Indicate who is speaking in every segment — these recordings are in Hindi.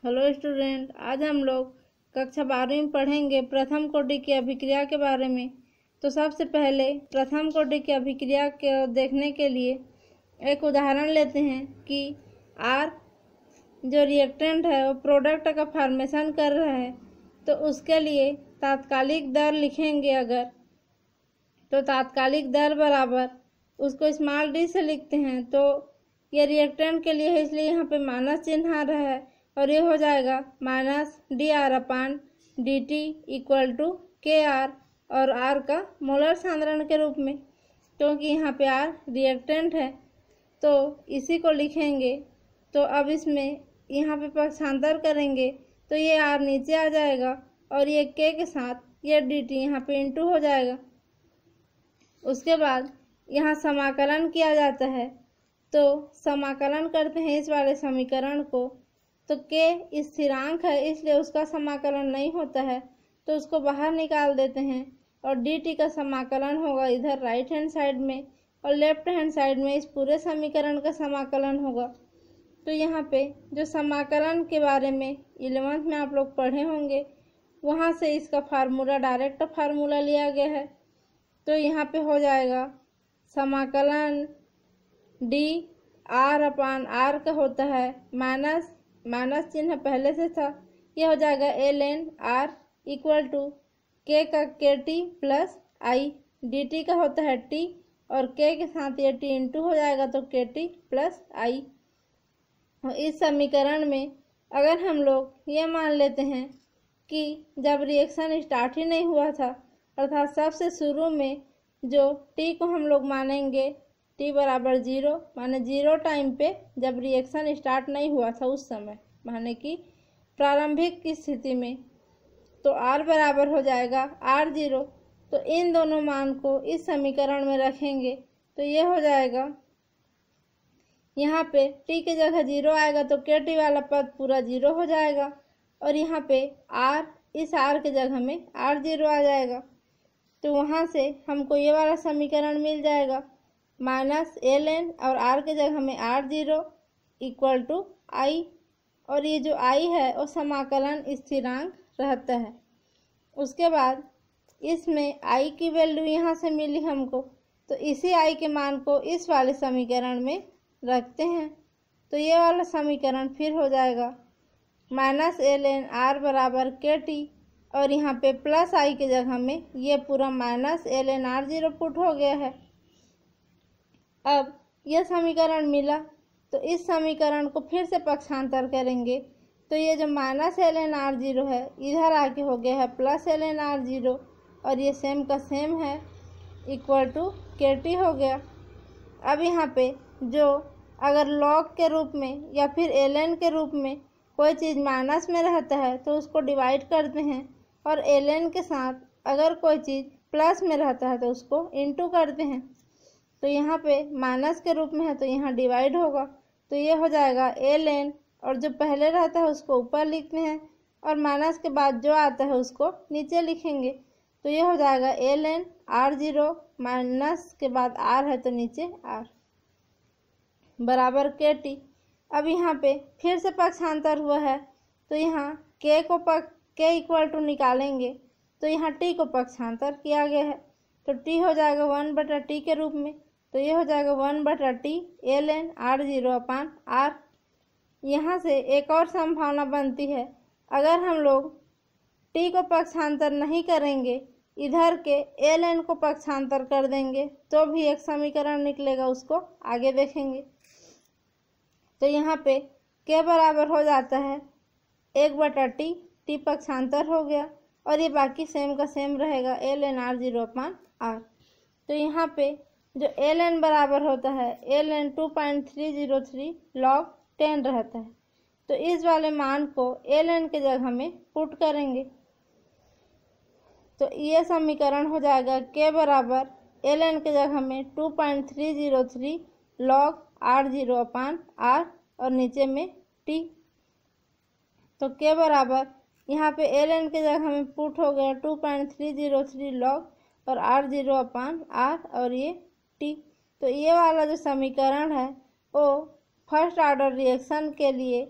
Speaker 1: हेलो स्टूडेंट, आज हम लोग कक्षा 12वीं में पढ़ेंगे प्रथम कोटि की अभिक्रिया के बारे में। तो सबसे पहले प्रथम कोटि की अभिक्रिया को देखने के लिए एक उदाहरण लेते हैं कि आर जो रिएक्टेंट है वो प्रोडक्ट का फॉर्मेशन कर रहा है। तो उसके लिए तात्कालिक दर लिखेंगे अगर, तो तात्कालिक दर बराबर उसको स्मॉल डी से लिखते हैं। तो ये रिएक्टेंट के लिए है, इसलिए यहाँ पे माइनस चिन्ह आ रहा है और ये हो जाएगा minus d r upon d t equal to k r, और आर का मोलर सांद्रण के रूप में, क्योंकि यहाँ पे आर रिएक्टेंट है तो इसी को लिखेंगे। तो अब इसमें यहाँ पे पक्षांतर करेंगे तो ये आर नीचे आ जाएगा और ये के के साथ ये डी टी यहाँ पे इंटू हो जाएगा। उसके बाद यहाँ समाकलन किया जाता है, तो समाकलन करते हैं इस वाले समीकरण को। तो के स्थिरांक है इसलिए उसका समाकलन नहीं होता है, तो उसको बाहर निकाल देते हैं और डी टी का समाकलन होगा इधर राइट हैंड साइड में, और लेफ्ट हैंड साइड में इस पूरे समीकरण का समाकलन होगा। तो यहाँ पे जो समाकलन के बारे में 11th में आप लोग पढ़े होंगे, वहाँ से इसका फार्मूला डायरेक्ट फार्मूला लिया गया है। तो यहाँ पे हो जाएगा समाकलन डी आर अपान आर का होता है माइनस चिन्ह पहले से था, यह हो जाएगा l n r equal to k का k t plus I, d t का होता है टी और के के साथ ये टी इंटू हो जाएगा तो के टी प्लस आई। इस समीकरण में अगर हम लोग ये मान लेते हैं कि जब रिएक्शन स्टार्ट ही नहीं हुआ था, अर्थात सबसे शुरू में जो टी को हम लोग मानेंगे टी बराबर 0, माने 0 टाइम पे जब रिएक्शन स्टार्ट नहीं हुआ था उस समय, माने कि प्रारंभिक की स्थिति में, तो आर बराबर हो जाएगा R0। तो इन दोनों मान को इस समीकरण में रखेंगे तो ये हो जाएगा, यहाँ पे टी की जगह 0 आएगा तो के टी वाला पद पूरा 0 हो जाएगा, और यहाँ पे आर इस आर के जगह में R0 आ जाएगा। तो वहाँ से हमको ये वाला समीकरण मिल जाएगा माइनस एल एन और आर के जगह में R0 इक्वल टू आई, और ये जो आई है वो समाकलन स्थिरांक रहता है। उसके बाद इसमें आई की वैल्यू यहाँ से मिली हमको, तो इसी आई के मान को इस वाले समीकरण में रखते हैं। तो ये वाला समीकरण फिर हो जाएगा माइनस एल एन आर बराबर के टी, और यहाँ पे प्लस आई के जगह में ये पूरा minus L N R0 put हो गया है। अब यह समीकरण मिला तो इस समीकरण को फिर से पक्षांतर करेंगे, तो ये जो माइनस एल एन R0 है इधर आके हो गया है प्लस एल एन R0, और ये सेम का सेम है इक्वल टू के टी हो गया। अब यहाँ पे जो अगर लॉग के रूप में या फिर एल एन के रूप में कोई चीज़ माइनस में रहता है तो उसको डिवाइड करते हैं, और एल एन के साथ अगर कोई चीज़ प्लस में रहता है तो उसको इंटू करते हैं। तो यहाँ पे माइनस के रूप में है तो यहाँ डिवाइड होगा, तो ये हो जाएगा एल एन, और जो पहले रहता है उसको ऊपर लिखते हैं और माइनस के बाद जो आता है उसको नीचे लिखेंगे। तो ये हो जाएगा एल एन R0 माइनस के बाद आर है तो नीचे आर बराबर के टी। अब यहाँ पे फिर से पक्षांतर हुआ है तो यहाँ के इक्वल टू निकालेंगे, तो यहाँ टी को पक्षांतर किया गया है तो टी हो जाएगा 1/t के रूप में। तो ये हो जाएगा 1/t L N R0 upon R. यहाँ से एक और संभावना बनती है, अगर हम लोग टी को पक्षांतर नहीं करेंगे, इधर के एल एन को पक्षांतर कर देंगे तो भी एक समीकरण निकलेगा, उसको आगे देखेंगे। तो यहाँ पे के बराबर हो जाता है 1/t, टी पक्षांतर हो गया और ये बाकी सेम का सेम रहेगा L N R0 upon R. तो यहाँ पे जो एल एन बराबर होता है एल एन 2.303 log 10 रहता है, तो इस वाले मान को एल एन के जगह में पुट करेंगे। तो ये समीकरण हो जाएगा के बराबर एल एन के जगह में 2.303 log R0 अपान आर और नीचे में टी। तो के बराबर यहाँ पे एल एन के जगह में पुट हो गया 2.303 log और R0 अपान आर और ये टी। तो ये वाला जो समीकरण है वो फर्स्ट ऑर्डर रिएक्शन के लिए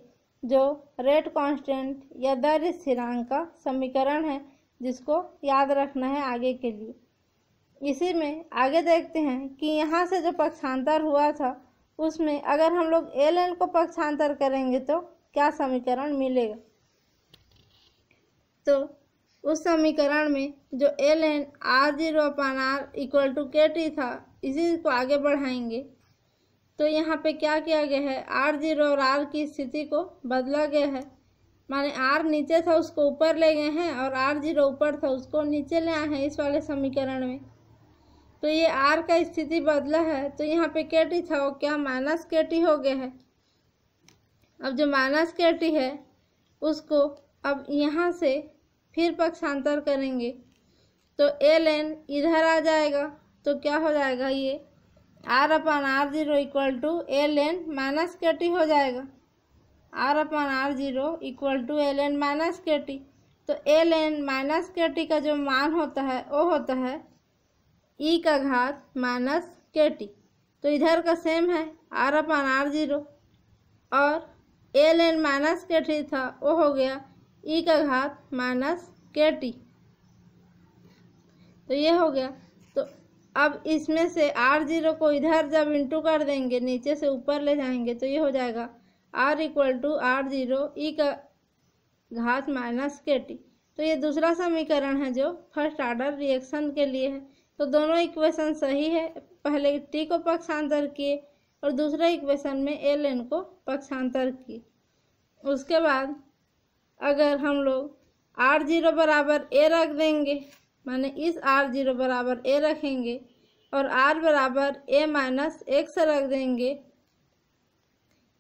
Speaker 1: जो रेट कांस्टेंट या दर स्थिरांक का समीकरण है, जिसको याद रखना है आगे के लिए। इसी में आगे देखते हैं कि यहाँ से जो पक्षांतर हुआ था उसमें अगर हम लोग ln को पक्षांतर करेंगे तो क्या समीकरण मिलेगा। तो उस समीकरण में जो ln r0/r = kT था, इसी को आगे बढ़ाएंगे तो यहाँ पे क्या किया गया है, r0 और r की स्थिति को बदला गया है। माने r नीचे था उसको ऊपर ले गए हैं और r0 ऊपर था उसको नीचे ले आए हैं इस वाले समीकरण में। तो ये r का स्थिति बदला है तो यहाँ पे kT था वो क्या -kT हो गया है। अब जो -kT है उसको अब यहाँ से फिर पक्षांतर करेंगे तो ln इधर आ जाएगा तो क्या हो जाएगा, ये r/r0 = ln -kT हो जाएगा। r/r0 = ln -kT। तो ln -kT का जो मान होता है वो होता है e⁻−kT। तो इधर का सेम है r/r0 और ln -kT था वो हो गया e⁻−kT। तो ये हो गया। तो अब इसमें से r0 को इधर जब इंटू कर देंगे, नीचे से ऊपर ले जाएंगे तो ये हो जाएगा r = r0 e⁻−kT। तो ये दूसरा समीकरण है जो फर्स्ट ऑर्डर रिएक्शन के लिए है। तो दोनों इक्वेशन सही है। पहले t को पक्षांतर किए और दूसरे इक्वेशन में ln को पक्षांतर किए। उसके बाद अगर हम लोग r0 बराबर a रख देंगे, माने इस r0 बराबर a रखेंगे और r बराबर a-x रख देंगे,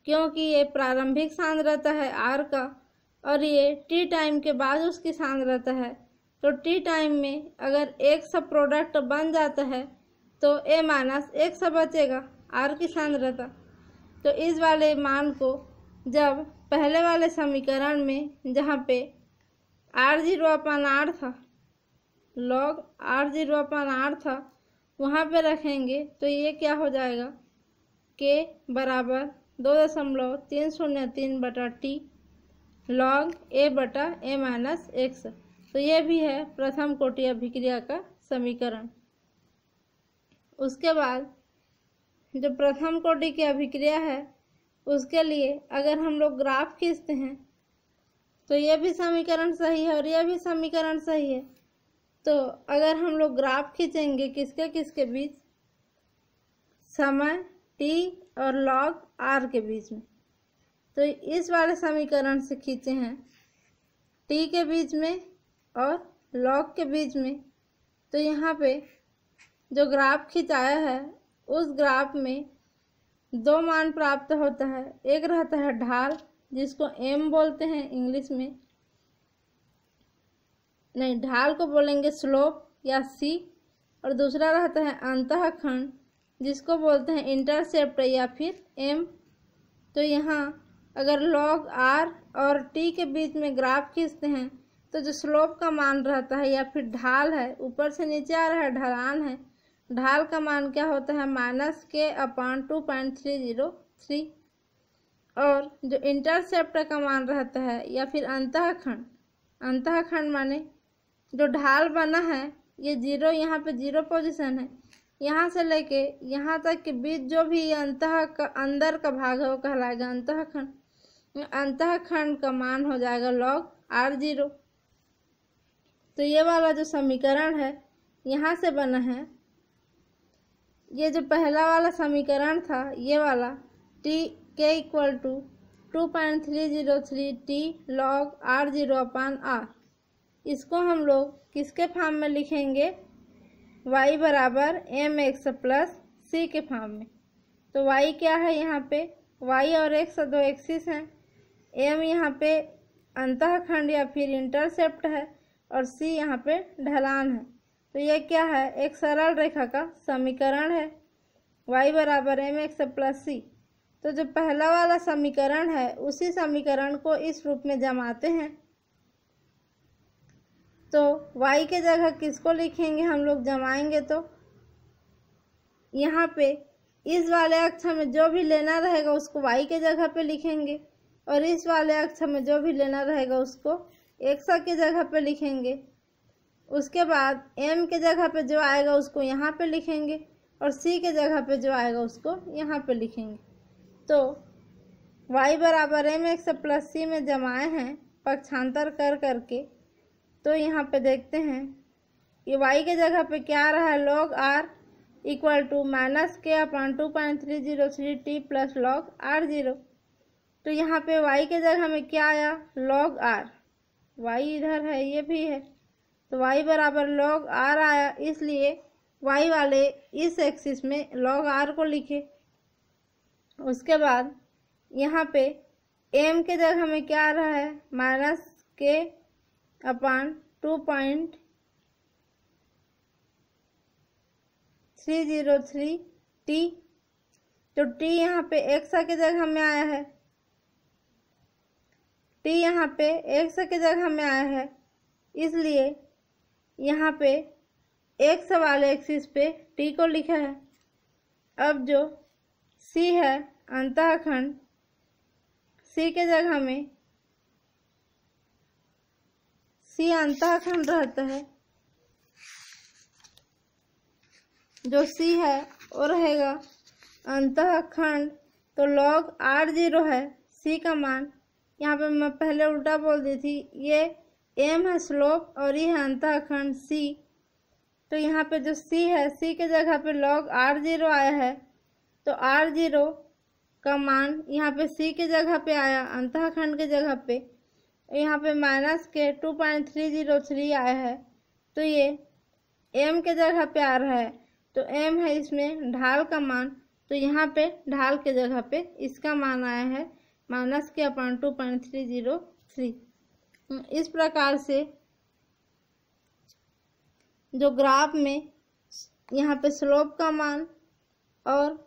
Speaker 1: क्योंकि ये प्रारंभिक सांद्रता है r का और ये t टाइम के बाद उसकी सांद्रता है। तो t टाइम में अगर x प्रोडक्ट बन जाता है तो a-x बचेगा r की सांद्रता। तो इस वाले मान को जब पहले वाले समीकरण में जहाँ पे r0/r था, log r0/r था, वहाँ पे रखेंगे तो ये क्या हो जाएगा, k बराबर 2.303/t log a/a-x। तो ये भी है प्रथम कोटि अभिक्रिया का समीकरण। उसके बाद जो प्रथम कोटि की अभिक्रिया है उसके लिए अगर हम लोग ग्राफ खींचते हैं तो ये भी समीकरण सही है और यह भी समीकरण सही है। तो अगर हम लोग ग्राफ खींचेंगे किसके किसके बीच, समय t और log r के बीच में, तो इस वाले समीकरण से खींचे हैं t के बीच में और log के बीच में। तो यहाँ पे जो ग्राफ खिंचाया है उस ग्राफ में दो मान प्राप्त होता है। एक रहता है ढाल, जिसको m बोलते हैं इंग्लिश में, नहीं ढाल को बोलेंगे स्लोप या c, और दूसरा रहता है अंतःखंड जिसको बोलते हैं इंटरसेप्ट या फिर m। तो यहाँ अगर log r और t के बीच में ग्राफ खींचते हैं तो जो स्लोप का मान रहता है या फिर ढाल है, ऊपर से नीचे आ रहा है ढलान है, ढाल का मान क्या होता है -k/2.303। और जो इंटरसेप्ट का मान रहता है या फिर अंतःखंड, अंतःखंड माने जो ढाल बना है ये 0, यहाँ पे 0 पोजीशन है, यहाँ से लेके यहाँ तक के बीच जो भी अंदर का भाग है वो कहलाएगा अंतःखंड। अंतःखंड का मान हो जाएगा log r0। तो ये वाला जो समीकरण है यहाँ से बना है, ये जो पहला वाला समीकरण था ये वाला k = 2.303t log r0/r, इसको हम लोग किसके फॉर्म में लिखेंगे, y बराबर mx + c के फॉर्म में। तो y क्या है, यहाँ पे y और x दो एक्सिस हैं, m यहाँ पे अंतःखंड या फिर इंटरसेप्ट है और c यहाँ पे ढलान है। तो ये क्या है, एक सरल रेखा का समीकरण है, y बराबर mx + c। तो जो पहला वाला समीकरण है उसी समीकरण को इस रूप में जमाते हैं। तो y के जगह किसको लिखेंगे हम लोग जमाएंगे, तो यहाँ पे इस वाले अक्ष में जो भी लेना रहेगा उसको y के जगह पे लिखेंगे। और इस वाले अक्षर में जो भी लेना रहेगा उसको x की जगह पे लिखेंगे। उसके बाद m के जगह पे जो आएगा उसको यहाँ पे लिखेंगे और c के जगह पे जो आएगा उसको यहाँ पे लिखेंगे। तो y बराबर mx प्लस c में जमाए हैं पक्षांतर कर करके। तो यहाँ पे देखते हैं ये y के जगह पे क्या आ रहा है, log r equal to minus k upon 2.303 t plus log r0। तो यहाँ पे y के जगह में क्या आया, log r, y इधर है ये भी है, तो y बराबर log r आया, इसलिए y वाले इस एक्सिस में log r को लिखे। उसके बाद यहाँ पे m के जगह में क्या आ रहा है, माइनस के अपॉन 2.303 t। तो t यहाँ पे x के जगह में आया है, t यहाँ पे x के जगह में आया है, इसलिए यहाँ पे x वाले एक्सिस पे t को लिखा है। अब जो c है अंतःखंड, c के जगह में c अंतःखंड रहता है, जो c है वो रहेगा अंतःखंड। तो log r0 है c का मान, यहाँ पे मैं पहले उल्टा बोल दी थी, ये m है स्लोप और ये है अंतःखंड c। तो यहाँ पे जो c है, c के जगह पे log r0 आया है, तो r0 का मान यहाँ पे c के जगह पे आया अंतःखंड के जगह पे, यहाँ पे माइनस के 2.303 आया है, तो ये m के जगह पे आ रहा है। तो m है इसमें ढाल का मान, तो यहाँ पे ढाल के जगह पे इसका मान आया है माइनस के अपॉन 2.303। इस प्रकार से जो ग्राफ में यहाँ पे स्लोप का मान और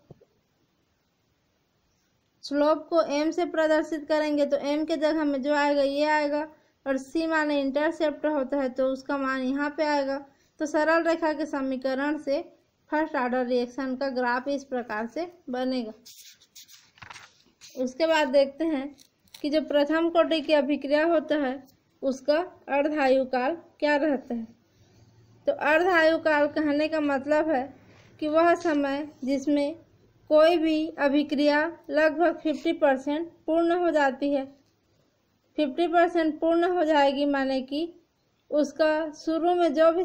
Speaker 1: स्लोप को m से प्रदर्शित करेंगे, तो m के जगह में जो आएगा ये आएगा, और c माने इंटरसेप्ट होता है तो उसका मान यहाँ पे आएगा। तो सरल रेखा के समीकरण से फर्स्ट ऑर्डर रिएक्शन का ग्राफ इस प्रकार से बनेगा। उसके बाद देखते हैं कि जो प्रथम कोटि की अभिक्रिया होता है उसका अर्धायुकाल क्या रहता है। तो अर्धायुकाल कहने का मतलब है कि वह समय जिसमें कोई भी अभिक्रिया लगभग 50% पूर्ण हो जाती है। 50% पूर्ण हो जाएगी माने कि उसका शुरू में जो भी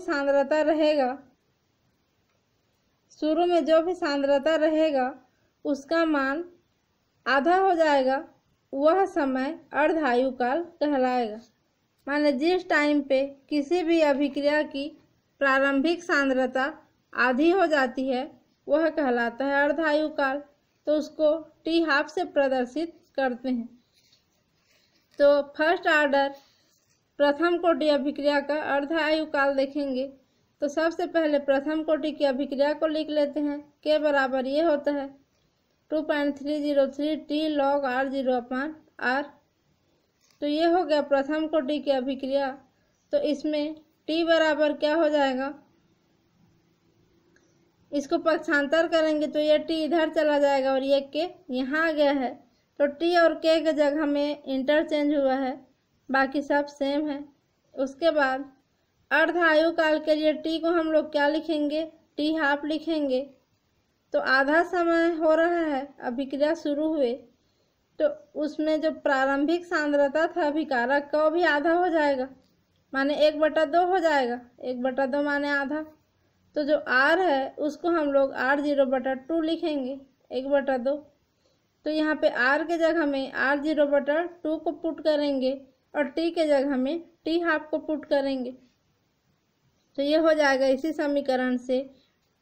Speaker 1: सांद्रता रहेगा उसका मान आधा हो जाएगा, वह समय अर्धायुकाल कहलाएगा। माने जिस टाइम पे किसी भी अभिक्रिया की प्रारंभिक सांद्रता आधी हो जाती है वह कहलाता है अर्धायुकाल। तो उसको t½ से प्रदर्शित करते हैं। तो फर्स्ट ऑर्डर प्रथम कोटि अभिक्रिया का अर्धायुकाल देखेंगे तो सबसे पहले प्रथम कोटि की अभिक्रिया को लिख लेते हैं। के बराबर ये होता है 2.303 t log r0/r। तो ये हो गया प्रथम कोटि की अभिक्रिया। तो इसमें t बराबर क्या हो जाएगा, इसको पक्षांतर करेंगे तो ये t इधर चला जाएगा और ये k यहाँ आ गया है। तो t और k के जगह में इंटरचेंज हुआ है, बाकी सब सेम है। उसके बाद अर्धायुकाल के लिए t को हम लोग क्या लिखेंगे, t½ लिखेंगे। तो आधा समय हो रहा है अभिक्रिया शुरू हुए, तो उसमें जो प्रारंभिक सांद्रता था अभिकारक का वो भी आधा हो जाएगा, माने 1/2 हो जाएगा। 1/2 माने आधा। तो जो r है उसको हम लोग r0/2 लिखेंगे, 1/2। तो यहाँ पे r के जगह में r0/2 को पुट करेंगे और t के जगह में t½ को पुट करेंगे। तो ये हो जाएगा इसी समीकरण से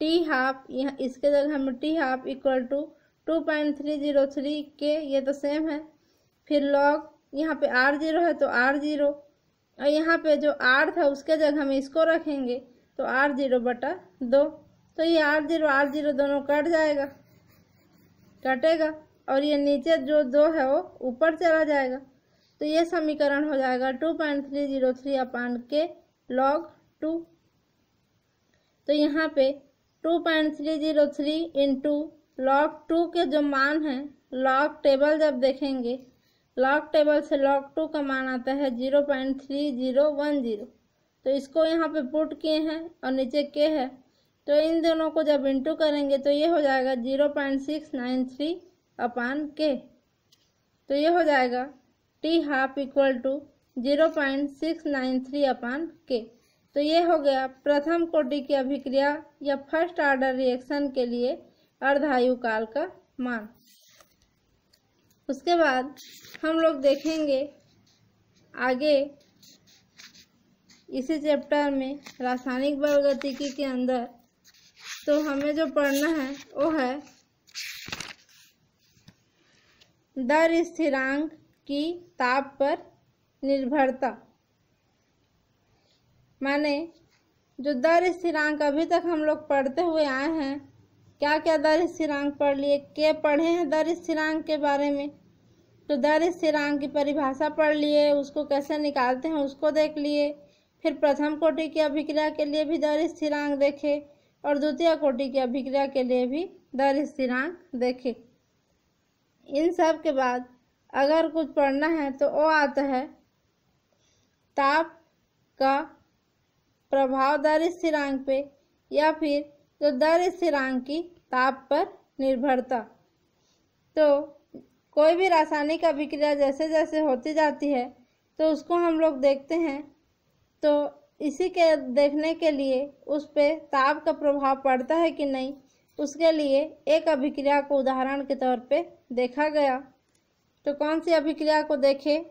Speaker 1: t½ यहाँ इसके जगह में t½ इक्वल टू 2.303 के, ये तो सेम है। फिर लॉग यहाँ पे r0 है तो r0, और यहाँ पे जो r था उसके जगह में इसको रखेंगे तो r0/2। तो ये r0 दोनों कटेगा और ये नीचे जो 2 है वो ऊपर चला जाएगा। तो ये समीकरण हो जाएगा 2.303/k log 2। तो यहाँ पे 2.303 इंटू log 2 के जो मान हैं, लॉग टेबल जब देखेंगे लॉग टेबल से log 2 का मान आता है 0.3010। तो इसको यहाँ पे पुट किए हैं और नीचे k है, तो इन दोनों को जब इंटू करेंगे तो ये हो जाएगा 0.693/k। तो ये हो जाएगा t½ = 0.693/k। तो ये हो गया प्रथम कोटि की अभिक्रिया या फर्स्ट ऑर्डर रिएक्शन के लिए अर्धायु काल का मान। उसके बाद हम लोग देखेंगे आगे इसी चैप्टर में रासायनिक बलगतिकी के अंदर, तो हमें जो पढ़ना है वो है दर स्थिरांक की ताप पर निर्भरता। माने जो दर स्थिरांक अभी तक हम लोग पढ़ते हुए आए हैं, क्या क्या दर स्थिरांक पढ़ लिए, के पढ़े हैं दर स्थिरांक के बारे में। तो दर स्थिरांक की परिभाषा पढ़ लिए, उसको कैसे निकालते हैं उसको देख लिए, फिर प्रथम कोटि की अभिक्रिया के लिए भी दर स्थिरांक देखे और द्वितीय कोटि की अभिक्रिया के लिए भी दर स्थिरांक देखे। इन सब के बाद अगर कुछ पढ़ना है तो वो आता है ताप का प्रभाव दर स्थिरांक पे या फिर जो दर स्थिरांक की ताप पर निर्भरता। तो कोई भी रासायनिक अभिक्रिया जैसे जैसे होती जाती है तो उसको हम लोग देखते हैं, तो इसी के देखने के लिए उस पर ताप का प्रभाव पड़ता है कि नहीं, उसके लिए एक अभिक्रिया को उदाहरण के तौर पे देखा गया। तो कौन सी अभिक्रिया को देखे,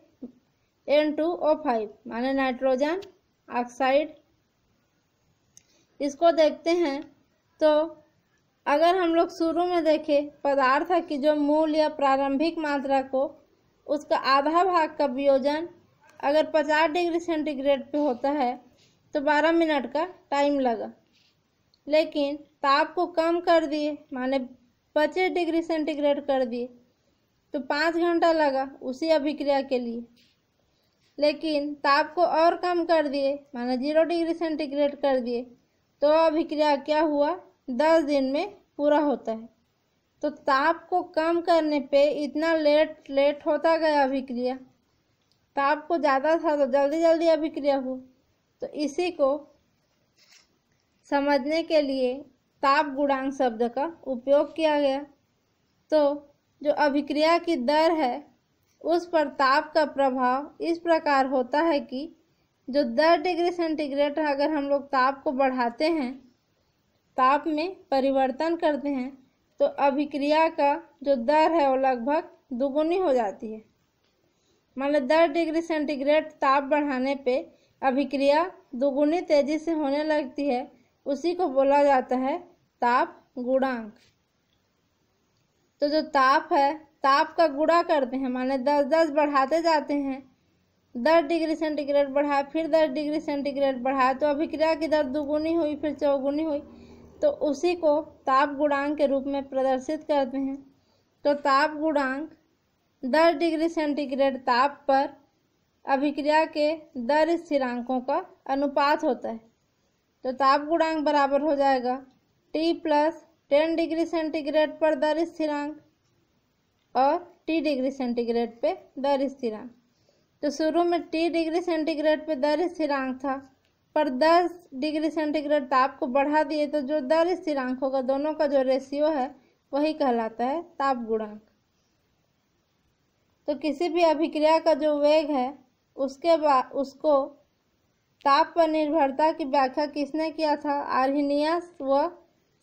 Speaker 1: N2O5 माने नाइट्रोजन ऑक्साइड, इसको देखते हैं। तो अगर हम लोग शुरू में देखें पदार्थ की जो मूल या प्रारंभिक मात्रा को उसका आधा भाग का वियोजन अगर 50 डिग्री सेंटीग्रेड पे होता है तो 12 मिनट का टाइम लगा, लेकिन ताप को कम कर दिए माने 25 डिग्री सेंटीग्रेड कर दिए तो 5 घंटा लगा उसी अभिक्रिया के लिए। लेकिन ताप को और कम कर दिए माने 0 डिग्री सेंटीग्रेड कर दिए तो अभिक्रिया क्या हुआ, 10 दिन में पूरा होता है। तो ताप को कम करने पे इतना लेट होता गया अभिक्रिया, ताप को ज़्यादा था तो जल्दी जल्दी अभिक्रिया हो। तो इसी को समझने के लिए ताप गुणांक शब्द का उपयोग किया गया। तो जो अभिक्रिया की दर है उस पर ताप का प्रभाव इस प्रकार होता है कि जो 10 डिग्री सेंटीग्रेड अगर हम लोग ताप को बढ़ाते हैं, ताप में परिवर्तन करते हैं, तो अभिक्रिया का जो दर है वो लगभग दुगुनी हो जाती है। मान लो 10 डिग्री सेंटीग्रेड ताप बढ़ाने पे अभिक्रिया दुगुनी तेजी से होने लगती है, उसी को बोला जाता है ताप गुणांक। तो जो ताप है, ताप का गुणा करते हैं माने 10 बढ़ाते जाते हैं, 10 डिग्री सेंटीग्रेड बढ़ाए फिर 10 डिग्री सेंटीग्रेड बढ़ाए तो अभिक्रिया की दर दुगुनी हुई फिर चौगुनी हुई, तो उसी को ताप गुणांक के रूप में प्रदर्शित करते हैं। तो ताप गुणांक 10 डिग्री सेंटीग्रेड ताप पर अभिक्रिया के दर स्थिरांकों का अनुपात होता है। तो ताप गुणांक बराबर हो जाएगा T + 10 डिग्री सेंटीग्रेड पर दर स्थिरांक और T डिग्री सेंटीग्रेड पे दर स्थिरांक। तो शुरू में T डिग्री सेंटीग्रेड पे दर स्थिरांक था, पर 10 डिग्री सेंटीग्रेड ताप को बढ़ा दिए तो जो दर स्थिरांक होगा दोनों का जो रेशियो है वही कहलाता है ताप गुणांक। तो किसी भी अभिक्रिया का जो वेग है उसके बाद उसको ताप पर निर्भरता की व्याख्या किसने किया था, आर्हेनियस व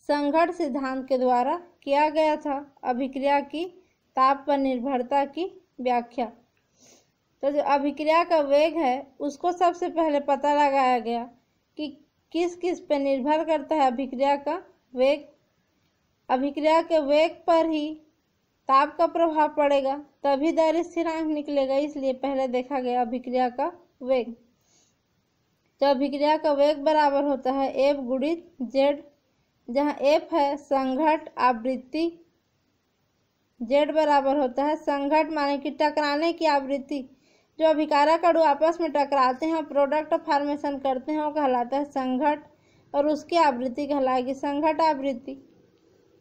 Speaker 1: संघट्ट सिद्धांत के द्वारा किया गया था अभिक्रिया की ताप पर निर्भरता की व्याख्या। तो जो अभिक्रिया का वेग है उसको सबसे पहले पता लगाया गया कि किस किस पे निर्भर करता है अभिक्रिया का वेग। अभिक्रिया के वेग पर ही ताप का प्रभाव पड़ेगा तभी दर स्थिरांक निकलेगा, इसलिए पहले देखा गया अभिक्रिया का वेग। तो अभिक्रिया का वेग बराबर होता है F गुणित Z, जहाँ F है संघट्ट आवृत्ति, Z बराबर होता है संघट्ट माने कि टकराने की आवृत्ति। जो अभिकारक अणु आपस में टकराते हैं प्रोडक्ट फॉर्मेशन करते हैं वो कहलाता है संघट्ट, और उसकी आवृत्ति कहलाएगी संघट्ट आवृत्ति।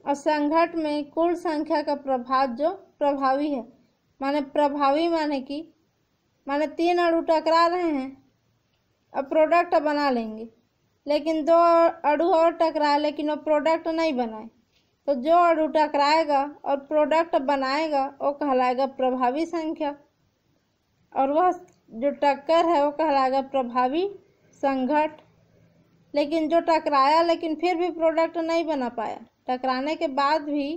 Speaker 1: और संघट्ट में कुल संख्या का प्रभाव जो प्रभावी है माने प्रभावी माने 3 अणु टकरा रहे हैं, अब प्रोडक्ट बना लेंगे, लेकिन 2 अणु और टकराए लेकिन वो प्रोडक्ट नहीं बनाए, तो जो अणु टकराएगा और प्रोडक्ट बनाएगा वो कहलाएगा प्रभावी संख्या, और वह जो टक्कर है वो कहलाएगा प्रभावी संघट। लेकिन जो टकराया लेकिन फिर भी प्रोडक्ट नहीं बना पाया, टकराने के बाद भी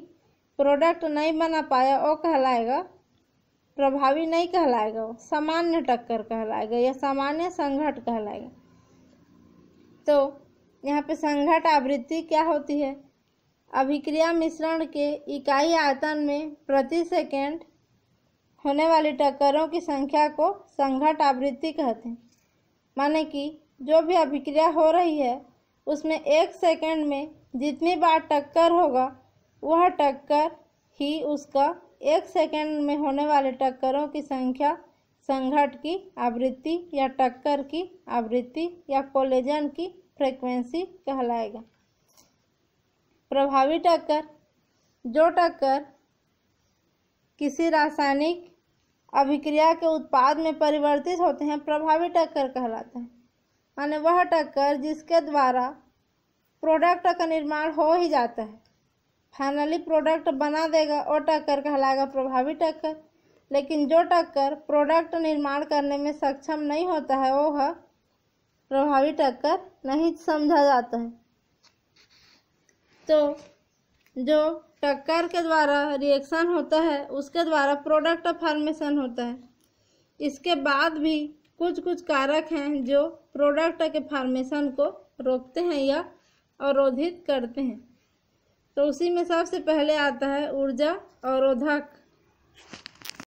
Speaker 1: प्रोडक्ट नहीं बना पाया, वो कहलाएगा प्रभावी नहीं कहलाएगा, वो सामान्य टक्कर कहलाएगा या सामान्य संघट कहलाएगा। तो यहाँ पे संघट आवृत्ति क्या होती है? अभिक्रिया मिश्रण के इकाई आयतन में प्रति सेकंड होने वाली टक्करों की संख्या को संघट आवृत्ति कहते हैं। माने कि जो भी अभिक्रिया हो रही है उसमें 1 सेकंड में जितनी बार टक्कर होगा वह टक्कर ही उसका 1 सेकंड में होने वाले टक्करों की संख्या संघट की आवृत्ति या टक्कर की आवृत्ति या कोलिजन की फ्रीक्वेंसी कहलाएगा। प्रभावी टक्कर, जो टक्कर किसी रासायनिक अभिक्रिया के उत्पाद में परिवर्तित होते हैं, प्रभावी टक्कर कहलाता है। माने वह टक्कर जिसके द्वारा प्रोडक्ट का निर्माण हो ही जाता है, फाइनली प्रोडक्ट बना देगा, वो टक्कर कहलाएगा प्रभावी टक्कर। लेकिन जो टक्कर प्रोडक्ट निर्माण करने में सक्षम नहीं होता है वह प्रभावी टक्कर नहीं समझा जाता है। तो जो टक्कर के द्वारा रिएक्शन होता है उसके द्वारा प्रोडक्ट फॉर्मेशन होता है। इसके बाद भी कुछ कारक हैं जो प्रोडक्ट के फॉर्मेशन को रोकते हैं या अवरोधित करते हैं। तो उसी में सबसे पहले आता है ऊर्जा अवरोधक।